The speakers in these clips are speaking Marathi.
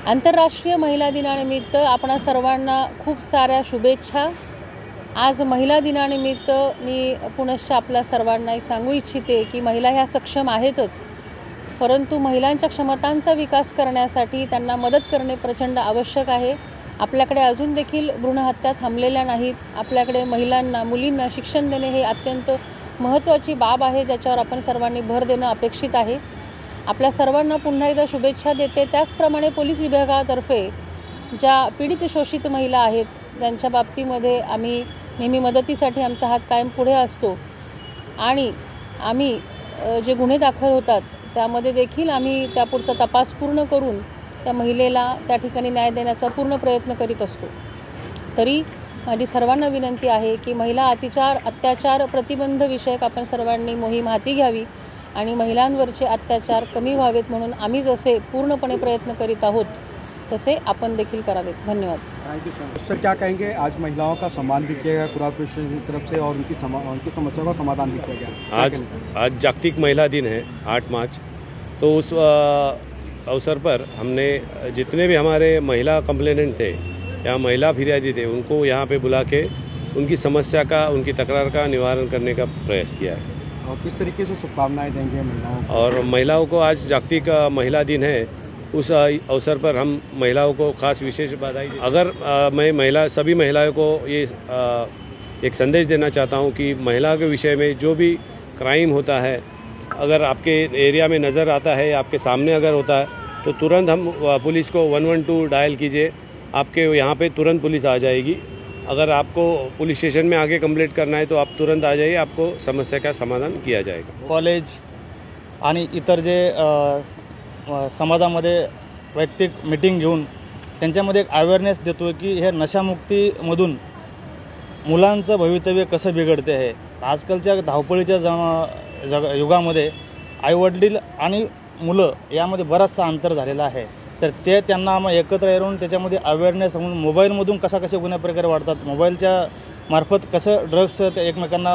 आंतरराष्ट्रीय महिला दिनानिमित्त आपणा सर्वांना खूप साऱ्या शुभेच्छा। आज महिला दिनानिमित्त मी पुनश्च आपल्या सर्वांना सांगू इच्छिते की महिला ह्या सक्षम आहेतच, परंतु महिलांच्या क्षमतांचा विकास करण्यासाठी त्यांना मदत करणे प्रचंड आवश्यक आहे। आपल्याकडे अजून देखील भ्रूणहत्या थांबलेल्या नाहीत। आपल्याकडे महिलांना, मुलींना शिक्षण देणे हे अत्यंत महत्त्वाची बाब आहे, ज्याच्यावर आपण सर्वांनी भर देणं अपेक्षित आहे। आपल्या सर्वांना पुन्हा एकदा शुभेच्छा देते। त्याचप्रमाणे पोलीस विभागातर्फे ज्या पीडित शोषित महिला आहेत त्यांच्या बाबतीमध्ये आम्ही नेहमी मदतीसाठी आमचा हात कायम पुढे असतो आणि आम्ही जे गुन्हे दाखल होतात त्यामध्ये देखील आम्ही त्यापुढचा तपास पूर्ण करून त्या महिलेला त्या ठिकाणी न्याय देण्याचा पूर्ण प्रयत्न करीत असतो। तरी माझी सर्वांना विनंती आहे की महिला अत्याचार प्रतिबंध विषयक आपण सर्वांनी मोहीम हाती घ्यावी आणि महिलांवरचे अत्याचार कमी व्हावेत म्हणून आम्ही जसे पूर्णपणे प्रयत्न करीत आहोत तसे आपण देखील करावेत। धन्यवाद। Thank you sir. क्या कहेंगे, आज महिलाओं का सम्मान भी किया गया कॉर्पोरेशन की तरफ से और उनकी समस्या का समाधान भी किया गया। आज जागतिक महिला दिन है 8 मार्च, तो उस अवसर पर हमने जितने भी हमारे महिला कंप्लेनेंट थे या महिला फिरियादी थे उनको यहाँ पे बुला के उनकी समस्या का, उनकी तकरार का निवारण करने का प्रयास किया है। और किस तरीके से शुभकामनाएं देंगे महिलाओं को? और महिलाओं को आज जागतिक महिला दिन है, उस अवसर पर हम महिलाओं को खास विशेष बधाई। अगर मैं सभी महिलाओं को ये एक संदेश देना चाहता हूँ कि महिला के विषय में जो भी क्राइम होता है, अगर आपके एरिया में नज़र आता है, आपके सामने अगर होता है तो तुरंत हम पुलिस को 112 डायल कीजिए। आपके यहाँ पे तुरंत पुलिस आ जाएगी। अगर आपको पुलिस स्टेशन में आगे कंप्लेंट करना है तो आप तुरंत आ जाइए, आपको समस्या का समाधान किया जाएगा। कॉलेज आणि इतर जे समाजामध्ये वैयक्तिक मीटिंग घेऊन त्यांच्यामध्ये एक अवेअरनेस देतो की हे नशामुक्तीमधून मुलांचं भवितव्य कसं बिघडते आहे। आजकालच्या धावपळीच्या युगामध्ये आईवडील आणि मुलं यामध्ये बराचसा अंतर झालेला आहे, तर ते त्यांना आम्ही एकत्र येऊन त्याच्यामध्ये अवेअरनेस म्हणून मोबाईलमधून कसे गुन्हे प्रकार वाढतात, मोबाईलच्या मार्फत कसं ड्रग्स ते एकमेकांना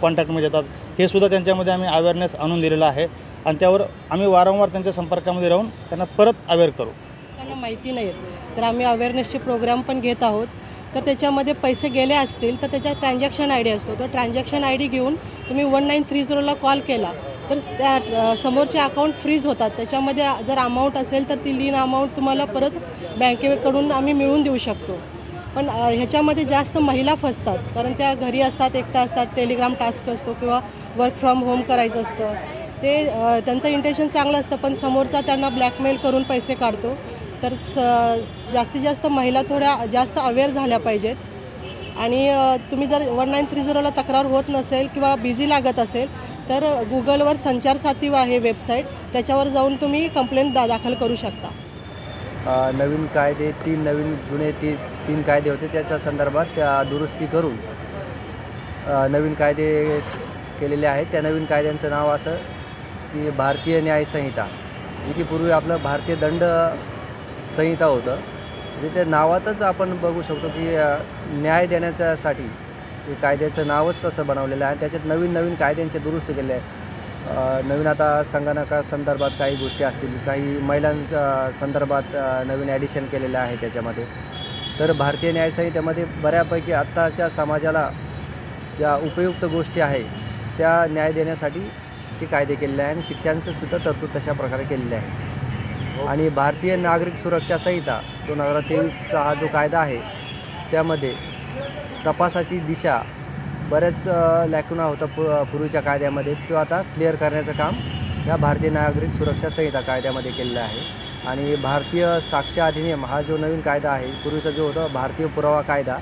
कॉन्टॅक्टमध्ये येतात, हे सुद्धा त्यांच्यामध्ये आम्ही अवेअरनेस आणून दिलेलं आहे आणि त्यावर आम्ही वारंवार त्यांच्या संपर्कामध्ये राहून त्यांना परत अवेअर करू। त्यांना माहिती नाही तर आम्ही अवेअरनेसचे प्रोग्राम पण घेत आहोत। तर त्याच्यामध्ये पैसे गेले असतील तर त्याचा ट्रान्झॅक्शन आय डी असतो, तो ट्रान्झॅक्शन आय डी घेऊन तुम्ही 1930ला कॉल केला तर त्या समोरचे अकाउंट फ्रीज होतात। त्याच्यामध्ये जर अमाऊंट असेल तर ती लीन अमाऊंट तुम्हाला परत बँकेकडून आम्ही मिळवून देऊ शकतो। पण ह्याच्यामध्ये जास्त महिला फसतात, कारण त्या घरी असतात, एकटा असतात, टेलिग्राम टास्क असतो किंवा वर्क फ्रॉम होम करायचं असतं, ते त्यांचं इंटेन्शन चांगलं असतं पण समोरचा त्यांना ब्लॅकमेल करून पैसे काढतो। तर जास्तीत जास्त महिला थोड्या जास्त अवेअर झाल्या पाहिजेत आणि तुम्ही जर 1930ला तक्रार होत नसेल किंवा बिझी लागत असेल तर गुगलवर संचार साथी आहे वेबसाईट, त्याच्यावर जाऊन तुम्ही कंप्लेंट दाखल करू शकता। नवीन कायदे नवीन जुने तीन कायदे होते, त्याच्या संदर्भात त्या दुरुस्ती करून नवीन कायदे केलेले आहेत। त्या नवीन कायद्यांचं नाव असं की भारतीय न्याय संहिता, जी की पूर्वी आपलं भारतीय दंड संहिता होतं। म्हणजे त्या नावातच आपण बघू शकतो की न्याय देण्याच्यासाठी हे कायद्याचं नावच तसं बनवलेलं आहे। त्याच्यात नवीन कायद्यांचे दुरुस्ती केले आहे। नवीन आता संगणकासंदर्भात काही गोष्टी असतील, काही महिलांच्या संदर्भात नवीन ॲडिशन केलेलं आहे त्याच्यामध्ये। तर भारतीय न्याय संहितेमध्ये बऱ्यापैकी आत्ताच्या समाजाला ज्या उपयुक्त गोष्टी आहे त्या न्याय देण्यासाठी ते कायदे केलेले आहे आणि शिक्षणाचं सुद्धा तरतूद तशा प्रकारे केलेली आहे। आणि भारतीय नागरिक सुरक्षा संहिता 2023चा हा जो कायदा आहे त्यामध्ये तपासाची दिशा बरेच लॅकुना होता पूर्वीच्या कायद्यामध्ये, तो आता क्लिअर करण्याचं काम या भारतीय नागरिक सुरक्षा संहिता कायद्यामध्ये केलेलं आहे। आणि भारतीय साक्ष अधिनियम हा जो नवीन कायदा आहे, पूर्वीचा जो होता भारतीय पुरावा कायदा,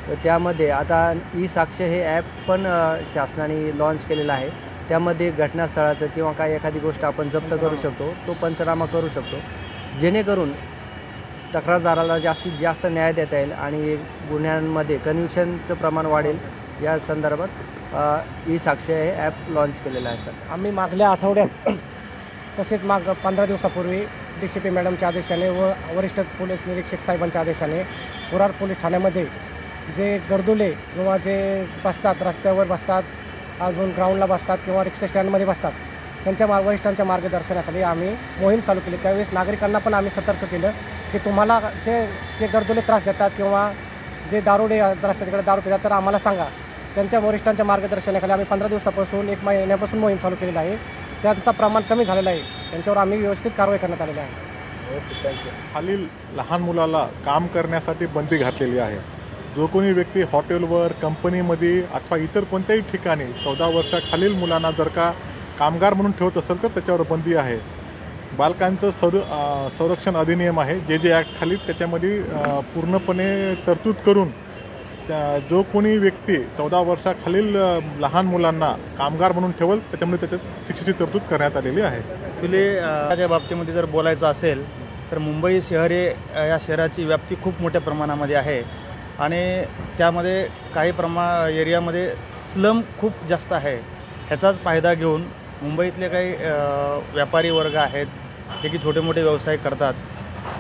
तर त्यामध्ये आता ई साक्ष हे ॲप पण शासनाने लॉन्च केलेलं आहे। त्यामध्ये घटनास्थळाचं किंवा काही एखादी गोष्ट आपण जप्त करू शकतो, तो पंचनामा करू शकतो, जेणेकरून तक्रारदाराला जास्तीत जास्त न्याय देता येईल आणि गुन्ह्यांमध्ये कन्व्हिक्शनचं प्रमाण वाढेल। या संदर्भात ई साक्ष हे ॲप लॉन्च केलेलं आहे। सर, आम्ही मागल्या आठवड्यात तसेच 15 दिवसापूर्वी DCP मॅडमच्या आदेशाने व वरिष्ठ पोलीस निरीक्षक साहेबांच्या आदेशाने कुराड पोलीस ठाण्यामध्ये जे गर्दुले किंवा जे बसतात, रस्त्यावर बसतात, अजून ग्राउंडला बसतात किंवा रिक्षा स्टँडमध्ये बसतात, त्यांच्या वरिष्ठांच्या मार्गदर्शनाखाली आम्ही मोहीम चालू केली। त्यावेळेस नागरिकांना पण आम्ही सतर्क केलं की तुम्हाला जे जे गर्दुले त्रास देतात किंवा जे दारुडे रस्त्याच्याकडे दारू पितात तर आम्हाला सांगा. त्यांच्या वरिष्ठांच्या मार्गदर्शनाखाली आम्ही 15 दिवसापासून 1 महिन्यापासून मोहीम चालू केलेली आहे. त्यांचं प्रमाण कमी झालेलं आहे. त्यांच्यावर आम्ही व्यवस्थित कारवाई करण्यात आलेली आहे. खालील लहान मुलाला काम करण्यासाठी बंदी घातलेली आहे. जो कोणी व्यक्ती हॉटेलवर, कंपनीमध्ये अथवा इतर कोणत्याही ठिकाणी 14 वर्षाखालील मुलांना जर का कामगार म्हणून ठेवत असेल तर त्याच्यावर बंदी आहे. बालकांचं संरक्षण अधिनियम आहे जे ॲक्ट खाली त्याच्यामध्ये पूर्णपणे तरतूद करून जो कोणी व्यक्ती 14 वर्षाखालील लहान मुलांना कामगार म्हणून ठेवल त्याच्यामध्ये त्याच्यात शिक्षेची तरतूद करण्यात आलेली आहे. ॲक्च्युली या बाबतीमध्ये जर बोलायचं असेल तर मुंबई शहर या शहराची व्याप्ती खूप मोठ्या प्रमाणामध्ये आहे आणि त्यामध्ये काही एरियामध्ये स्लम खूप जास्त आहे. ह्याचाच फायदा घेऊन मुंबईतले काही व्यापारी वर्ग आहेत जे की छोटे मोठे व्यवसाय करतात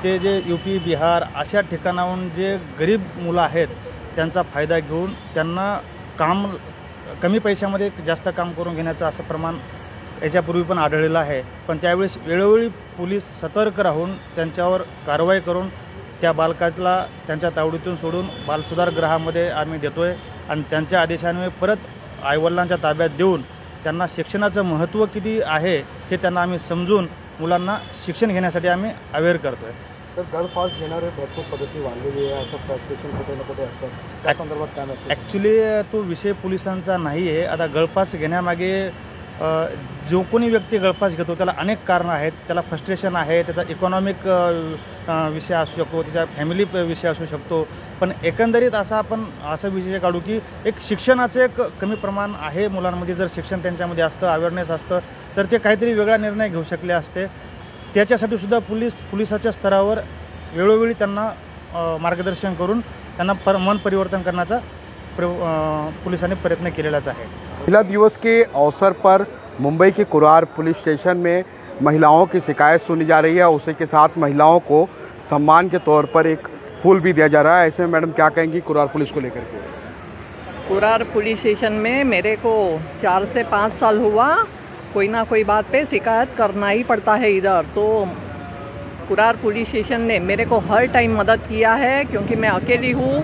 ते जे UP, बिहार अशा ठिकाणाहून जे गरीब मुलं आहेत त्यांचा फायदा घेऊन त्यांना काम कमी पैशामध्ये जास्त काम करून घेण्याचं असं प्रमाण याच्यापूर्वी पण आढळलेलं आहे. पण त्यावेळेस वेळोवेळी पोलीस सतर्क राहून त्यांच्यावर कारवाई करून त्या बालकाला त्यांच्या तावडीतून सोडून बालसुधारगृहामध्ये आम्ही देतो आहे आणि त्यांच्या आदेशाने परत आईवडिलांच्या ताब्यात देऊन त्यांना शिक्षणाचं महत्त्व किती आहे हे त्यांना आम्ही समजून मुलांना शिक्षण घेण्यासाठी आम्ही अवेअर करतो आहे. तर गळफास घेणारे भरपूर पद्धती वाढलेली आहे. असं प्रॅक्टिशन कुठे ना कुठे असतं. त्या संदर्भात काय नसतं. ॲक्च्युली तो विषय पोलिसांचा नाही आहे. आता गळफास घेण्यामागे जो कोणी व्यक्ती गळफास घेतो त्याला अनेक कारणं आहेत. त्याला फ्रस्ट्रेशन आहे, त्याचा इकॉनॉमिक विषय असू शकतो, त्याचा फॅमिली विषय असू शकतो. पण एकंदरीत आपण असा विषय काढू की एक शिक्षणाचं एक कमी प्रमाण आहे मुलांमध्ये. जर शिक्षण त्यांच्यामध्ये असतं, अवेअरनेस असतं तर ते काहीतरी वेगळा निर्णय घेऊ शकले असते. त्याच्यासाठी सुद्धा पोलिसाच्या स्तरावर वेळोवेळी त्यांना मार्गदर्शन करून त्यांना मन परिवर्तन करण्याचा पुलिसांनी प्रयत्न केलेलाच आहे. महिला दिवस के अवसर पर मुंबई के कुरार पुलिस स्टेशन में महिलाओं की शिकायत सुनी जा रही है. उसी के साथ महिलाओं को सम्मान के तौर पर एक फूल भी दिया जा रहा है. ऐसे में मैडम क्या कहेंगी कुरार पुलिस को लेकर के? कुरार पुलिस स्टेशन में मेरे को 4 से 5 साल हुआ कोई ना कोई बात पे शिकायत करना ही पड़ता है इधर. तो कुरार पुलिस स्टेशन ने मेरे को हर टाइम मदद किया है क्योंकि मैं अकेली हूँ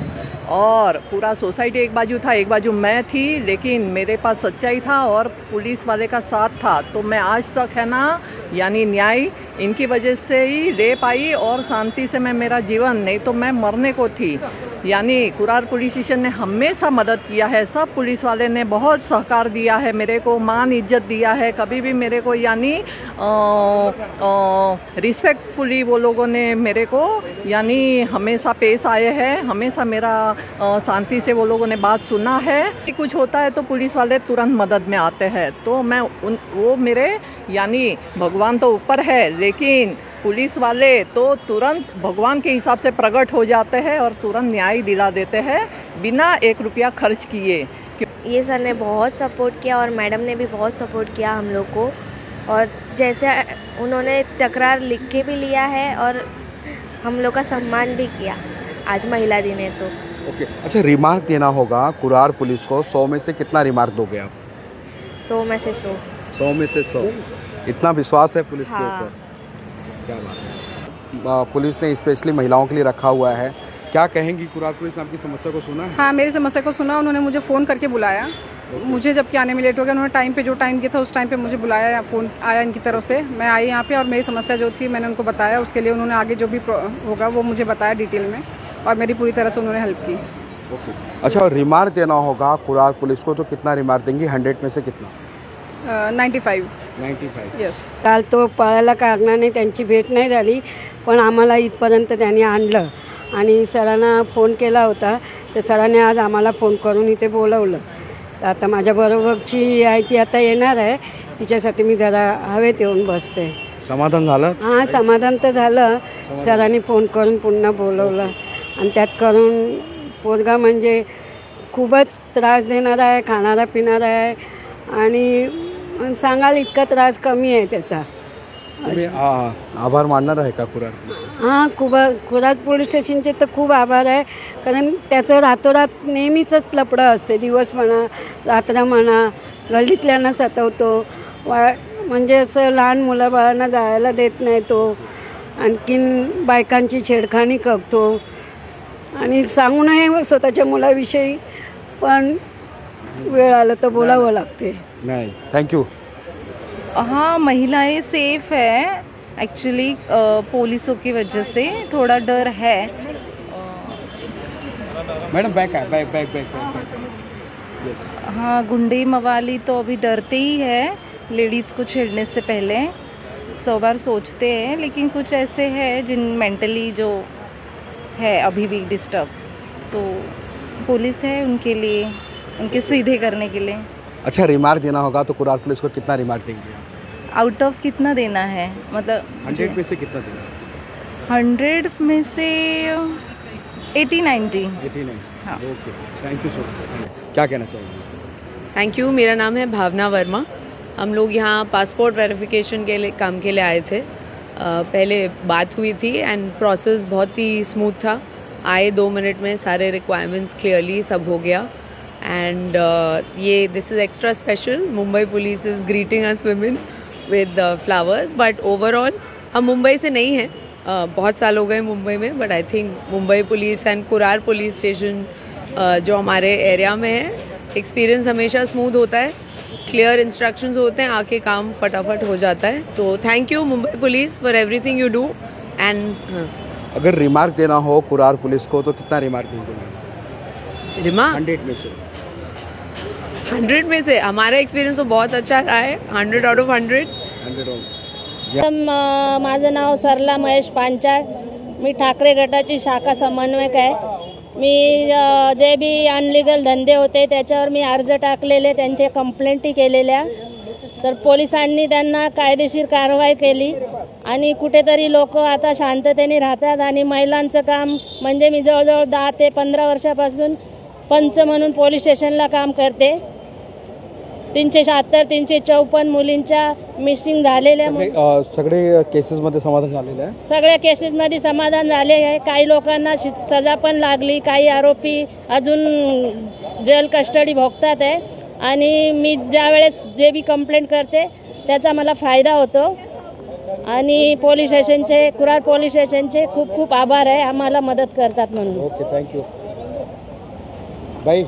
और पूरा सोसाइटी एक बाजू था, एक बाजू मैं थी, लेकिन मेरे पास सच्चाई था और पुलिस वाले का साथ था. तो मैं आज तक है ना यानी न्याय इनकी वजह से ही ले पाई और शांति से मैं मेरा जीवन, नहीं तो मैं मरने को थी. यानी कुरार पुलिस स्टेशन ने हमेशा मदद किया है. सब पुलिस वाले ने बहुत सहकार दिया है, मेरे को मान इज्जत दिया है. कभी भी मेरे को यानी रिस्पेक्टफुली वो लोगों ने मेरे को यानी हमेशा पेश आए हैं. हमेशा मेरा शांति से वो लोगों ने बात सुना है. कुछ होता है तो पुलिस वाले तुरंत मदद में आते हैं. तो मैं वो मेरे यानी भगवान तो ऊपर है लेकिन पुलिस वाले तो तुरंत भगवान के हिसाब से प्रकट हो जाते हैं और तुरंत न्याय दिला देते हैं बिना 1 रुपया खर्च किए. ये सर ने बहुत सपोर्ट किया और मैडम ने भी बहुत सपोर्ट किया हम लोग को. और जैसे उन्होंने तकरार लिख के भी लिया है और हम लोग का सम्मान भी किया आज महिला दिन है तो. ओके. अच्छा, रिमार्क देना होगा कुरार पुलिस को. 100 में से कितना रिमार्क दोगे आप? 100 में से 100. 100 में से 100. इतना विश्वास है पुलिस के हाँ. ऊपर. क्या बात. पुलिस ने स्पेशली महिलाओं के लिए रखा हुआ है. क्या कहेंगी, कुरार पुलिस ने आपकी समस्या को सुना है? हाँ, मेरी समस्या को सुना. उन्होंने मुझे फ़ोन करके बुलाया. मुझे जबकि आने में लेट हो गया, उन्होंने टाइम पे जो टाइम किया था उस टाइम पे मुझे बुलाया या फ़ोन आया इनकी तरफ से. मैं आई यहाँ पे और मेरी समस्या जो थी मैंने उनको बताया. उसके लिए उन्होंने आगे जो भी होगा वो मुझे बताया डिटेल में और मेरी पूरी तरह से उन्होंने हेल्प की. ओके. अच्छा, और रिमार्क देना होगा कुरार पुलिस को तो कितना रिमार्क देंगी? 100 में से कितना? 95. 95. येस. काल तो पळायला कारणाने त्यांची भेट नाही झाली पण आम्हाला इथपर्यंत त्यांनी आणलं आणि सरांना फोन केला होता. तर सरांनी आज आम्हाला फोन करून इथे बोलवलं. तर आता माझ्याबरोबरची आहे ती आता येणार आहे. तिच्यासाठी मी जरा हवेत येऊन बसते. समाधान झालं? हां, समाधान तर झालं. सरांनी फोन करून पुन्हा बोलवलं आणि त्यात करून पोरगा म्हणजे खूपच त्रास देणारा आहे, खाणारा पिणारा आहे आणि सांगाल इतका त्रास कमी आहे त्याचा. आभार मानणार आहे का कुरार? हां, कुरार पोलीस स्टेशनचे तर खूप आभार आहे. कारण त्याचं रातोरात नेहमीच लफडं असते. दिवस म्हणा, रात्र म्हणा, गल्लीतल्यांना सतवतो. म्हणजे असं लहान मुलाबाळांना जायला देत नाही तो आणखीन बायकांची छेडखानी करतो आणि सांगू नये स्वतःच्या मुलाविषयी, पण वेळ आलं तर बोलावं लागते. नहीं, थैंक यू. हाँ, महिलाएं सेफ है एक्चुअली. पुलिसों की वजह से थोड़ा डर है. मैडम बैक है, बैक. हाँ, गुंडे मवाली तो अभी डरते ही है लेडीज़ को छेड़ने से पहले, 100 बार सोचते हैं. लेकिन कुछ ऐसे हैं जिन मेंटली जो है अभी भी डिस्टर्ब, तो पुलिस है उनके लिए, उनके सीधे करने के लिए. अच्छा, रिमार्क देना होगा तो कुरार पुलिस को कितना रिमार्क देंगे? आउट ऑफ कितना देना है, मतलब 100 में से कितना देना? 100 में से 80-90. 89. हाँ. Okay, thank you so much. क्या कहना चाहिए? Thank you. मेरा नाम है भावना वर्मा. हम लोग यहाँ पासपोर्ट वेरिफिकेशन के लिए काम के लिए आए थे. पहले बात हुई थी एंड प्रोसेस बहुत ही स्मूथ था. आए 2 मिनट में सारे रिक्वायरमेंट्स क्लियरली सब हो गया. एंड ये this is extra special. Mumbai police is greeting us women with flowers. But overall हम मुंबई से नहीं हैं, बहुत साल हो गए मुंबई में, but I think Mumbai police and Kurar police station जो हमारे एरिया में है, एक्सपीरियंस हमेशा स्मूथ होता है, क्लियर इंस्ट्रक्शंस होते हैं, आके काम फटाफट हो जाता है. तो thank you Mumbai police for everything you do. End अगर रिमार्क देना हो कुरार पुलिस को तो कितना रिमार्क देंगे? रिमार्क 100 में से? 100 में से हमारा एक्सपीरियंस तो बहुत अच्छा रहा है. 100 आउट ऑफ 100. माझं नाव सरला महेश पांचाळ. मी ठाकरे गटाची शाखा समन्वयक आहे. मी जे बी अनलिगल धंदे होते त्याच्यावर मी अर्ज टाकलेले, त्यांचे कंप्लेंटी केलेल्या. तर पोलिसांनी त्यांना कायदेशीर कारवाई केली आणि कुठेतरी लोक आता शांततेने राहतात. आणि महिलांचं काम म्हणजे मी जवळजवळ 10 ते 15 वर्षापासून पंच म्हणून पोलीस स्टेशनला काम करते. 376 354 मुलींच्या मिसिंग झालेल्या सगळे केसेसमध्ये समाधान झालेलं आहे. सगळ्या केसेसमध्ये समाधान झाले आहे. काही लोकांना सजा पण लागली, काही आरोपी अजून जेल कस्टडी भोगतात आहे. आणि मी ज्यावेळेस जे बी कंप्लेंट करते त्याचा मला फायदा होतो. आणि पोलीस स्टेशनचे, कुरार पोलीस स्टेशनचे खूप खूप आभार आहे, आम्हाला मदत करतात म्हणून. Okay, thank you. बाय.